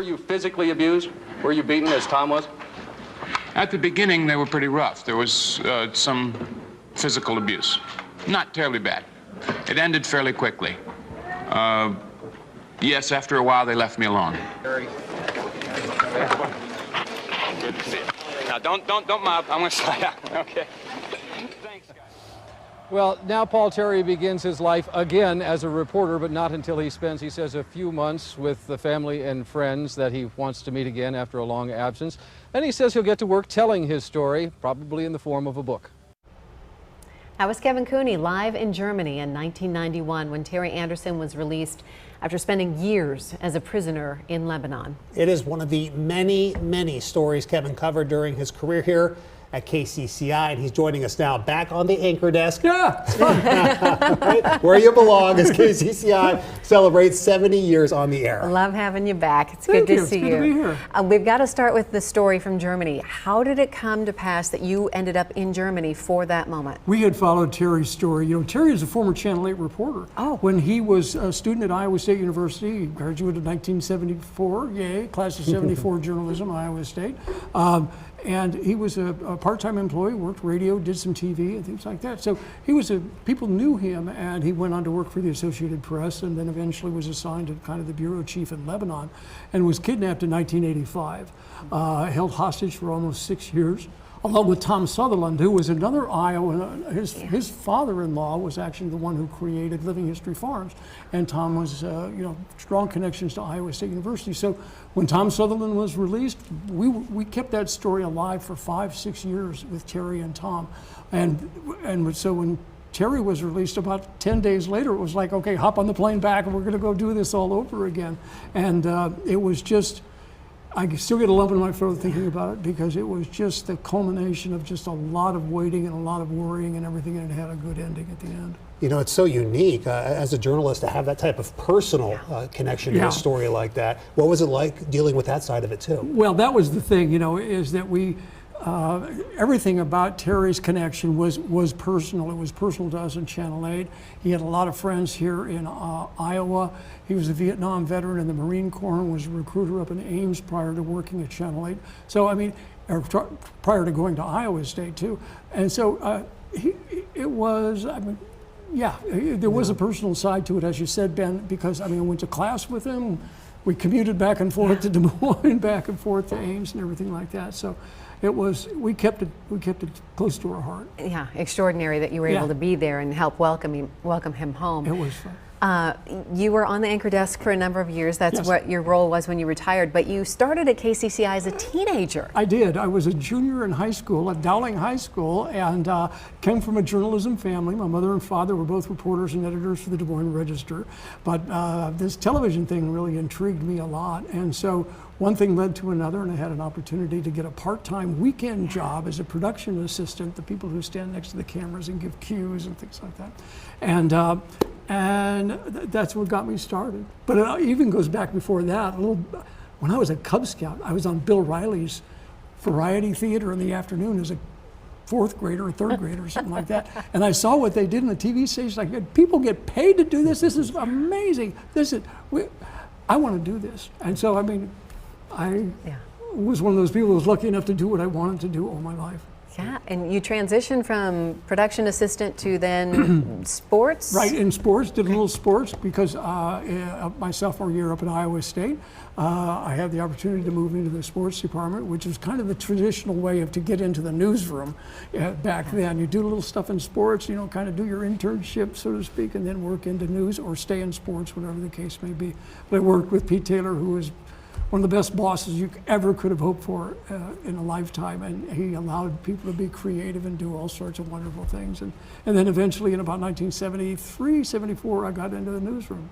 Were you physically abused? Were you beaten as Tom was? At the beginning, they were pretty rough. There was some physical abuse. Not terribly bad. It ended fairly quickly. Yes, after a while, they left me alone. Good to see you. Now, don't mob. I'm going to slide out. Okay. Thanks, guys. Well, now Paul Terry begins his life again as a reporter, but not until he spends, he says, a few months with the family and friends that he wants to meet again after a long absence. And he says he'll get to work telling his story, probably in the form of a book. That was Kevin Cooney live in Germany in 1991 when Terry Anderson was released after spending years as a prisoner in Lebanon. It is one of the many, many stories Kevin covered during his career here at KCCI, and he's joining us now back on the anchor desk. Yeah, right where you belong as KCCI celebrates 70 years on the air. Love having you back. It's Thank good you. to see It's you. good to be here. We've got to start with the story from Germany. How did it come to pass that you ended up in Germany for that moment? We had followed Terry's story. You know, Terry is a former Channel 8 reporter. Oh. When he was a student at Iowa State University, he graduated in 1974, yay, class of 74 journalism, Iowa State. And he was a part-time employee, worked radio, did some TV and things like that. So he was people knew him, and he went on to work for the Associated Press and then eventually was assigned to kind of the bureau chief in Lebanon and was kidnapped in 1985, held hostage for almost 6 years, along with Tom Sutherland, who was another Iowan. His father-in-law was actually the one who created Living History Farms, and Tom was, strong connections to Iowa State University. So when Tom Sutherland was released, we kept that story alive for 5-6 years with Terry and Tom, and so when Terry was released about 10 days later, it was like, okay, hop on the plane back, and we're going to go do this all over again, and it was just. I still get a lump in my throat thinking about it because it was just the culmination of just a lot of waiting and a lot of worrying and everything, and it had a good ending at the end. You know, it's so unique as a journalist to have that type of personal connection to a story like that. What was it like dealing with that side of it too? Well, that was the thing, is that we, everything about Terry's connection was personal. It was personal to us in Channel 8. He had a lot of friends here in Iowa. He was a Vietnam veteran in the Marine Corps and was a recruiter up in Ames prior to working at Channel 8. So, I mean, prior to going to Iowa State too. And so there was a personal side to it, as you said, Ben, because I went to class with him. We commuted back and forth to Des Moines, back and forth to Ames and everything like that. So we kept it close to our heart. Yeah, extraordinary that you were able to be there and help welcome him home. It was fun. You were on the anchor desk for a number of years. That's what your role was when you retired, but you started at KCCI as a teenager. I did. I was a junior in high school at Dowling High School, and came from a journalism family. My mother and father were both reporters and editors for the Des Moines Register, but this television thing really intrigued me a lot, and so one thing led to another, and I had an opportunity to get a part-time weekend job as a production assistant, the people who stand next to the cameras and give cues and things like that. And that's what got me started. But it even goes back before that. When I was a Cub Scout, I was on Bill Riley's variety theater in the afternoon as a fourth grader or third grader or something like that. And I saw what they did in the TV station. Like, people get paid to do this. This is amazing. I want to do this. And so, I was one of those people who was lucky enough to do what I wanted to do all my life. Yeah, and you transitioned from production assistant to then sports? Right, in sports, did a little sports because my sophomore year up at Iowa State, I had the opportunity to move into the sports department, which was kind of the traditional way to get into the newsroom back then. You do a little stuff in sports, kind of do your internship, so to speak, and then work into news or stay in sports, whatever the case may be. But I worked with Pete Taylor, who was one of the best bosses you ever could have hoped for in a lifetime, and he allowed people to be creative and do all sorts of wonderful things. And then eventually in about 1973, 74, I got into the newsroom.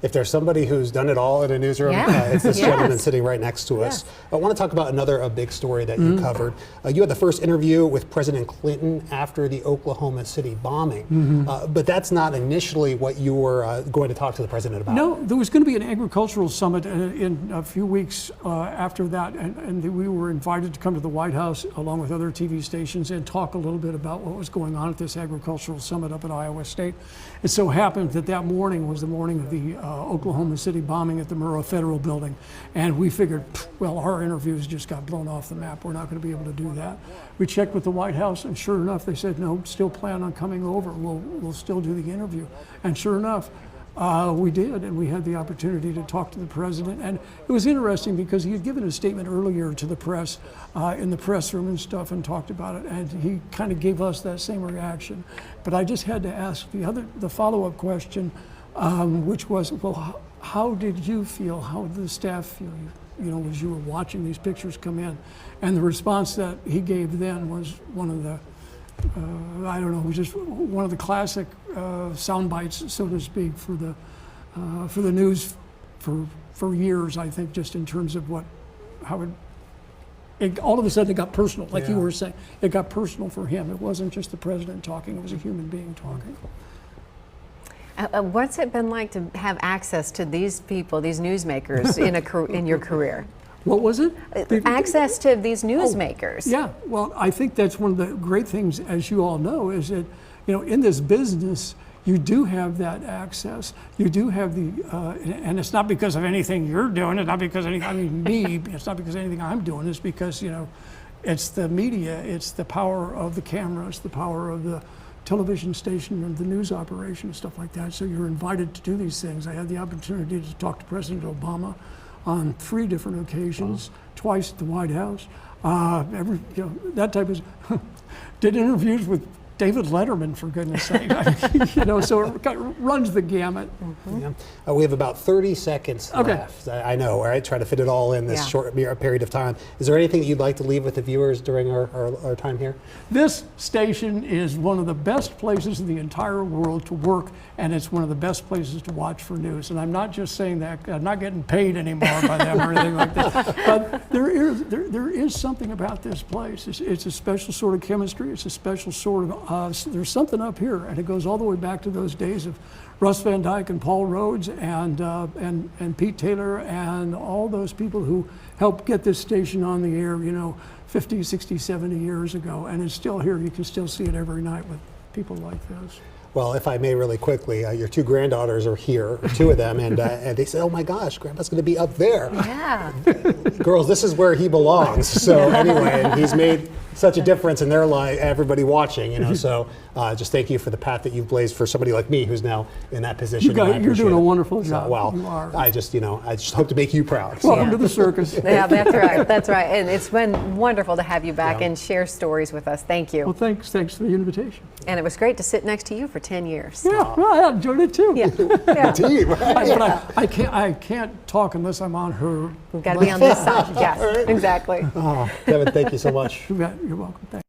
If there's somebody who's done it all in a newsroom, it's this gentleman sitting right next to us. I want to talk about another big story that you covered. You had the first interview with President Clinton after the Oklahoma City bombing, but that's not initially what you were going to talk to the president about. No, there was going to be an agricultural summit in a few weeks after that, and we were invited to come to the White House along with other TV stations and talk a little bit about what was going on at this agricultural summit up at Iowa State. It so happened that morning was the morning of the Oklahoma City bombing at the Murrah Federal Building. And we figured, well, our interviews just got blown off the map. We're not going to be able to do that. We checked with the White House, and sure enough, they said, no, still plan on coming over. We'll still do the interview. And sure enough, we did, and we had the opportunity to talk to the president. And it was interesting because he had given a statement earlier to the press in the press room and stuff and talked about it, and he kind of gave us that same reaction. But I just had to ask the follow-up question, which was, well, how did you feel? How did the staff feel? As you were watching these pictures come in? And the response that he gave then was one of the I don't know, it was just one of the classic sound bites, so to speak, for the news for years, I think, just in terms of how it all of a sudden it got personal, like you were saying. It got personal for him. It wasn't just the president talking, it was a human being talking. What's it been like to have access to these people, these newsmakers, in your career? What was it? Access to these newsmakers. Yeah, well, I think that's one of the great things, as you all know, is that, in this business, you do have that access. You do have and it's not because of anything you're doing. It's not because of anything, me, it's not because of anything I'm doing. It's because, it's the media, it's the power of the camera, it's the power of the television station and the news operation and stuff like that. So you're invited to do these things. I had the opportunity to talk to President Obama on 3 different occasions, twice at the White House. That type of did interviews with David Letterman, for goodness sake. So it runs the gamut. Yeah. We have about 30 seconds left. I know, right? Try to fit it all in this short period of time. Is there anything that you'd like to leave with the viewers during our time here? This station is one of the best places in the entire world to work, and it's one of the best places to watch for news. And I'm not just saying that, I'm not getting paid anymore by them or anything like that. But there is something about this place. It's a special sort of chemistry. It's a special sort of there's something up here, and it goes all the way back to those days of Russ Van Dyke and Paul Rhodes and Pete Taylor and all those people who helped get this station on the air, 50, 60, 70 years ago, and it's still here. You can still see it every night with people like this. Well, if I may really quickly, your 2 granddaughters are here, 2 of them, and they say, oh my gosh, Grandpa's going to be up there. Yeah. Girls, this is where he belongs. So anyway, and he's made such a difference in their life, everybody watching, so just thank you for the path that you've blazed for somebody like me who's now in that position. You're doing a wonderful job. So, well, you are. I just hope to make you proud. Welcome to the circus. Yeah, that's right. That's right. And it's been wonderful to have you back and share stories with us. Thank you. Well, thanks for the invitation. And it was great to sit next to you for 10 years. Yeah, well, I enjoyed it too. Yeah. Indeed, right? But I can't talk unless I'm on her. We've got to be on this side. Yes, exactly. Kevin, thank you so much. You're welcome. Thanks.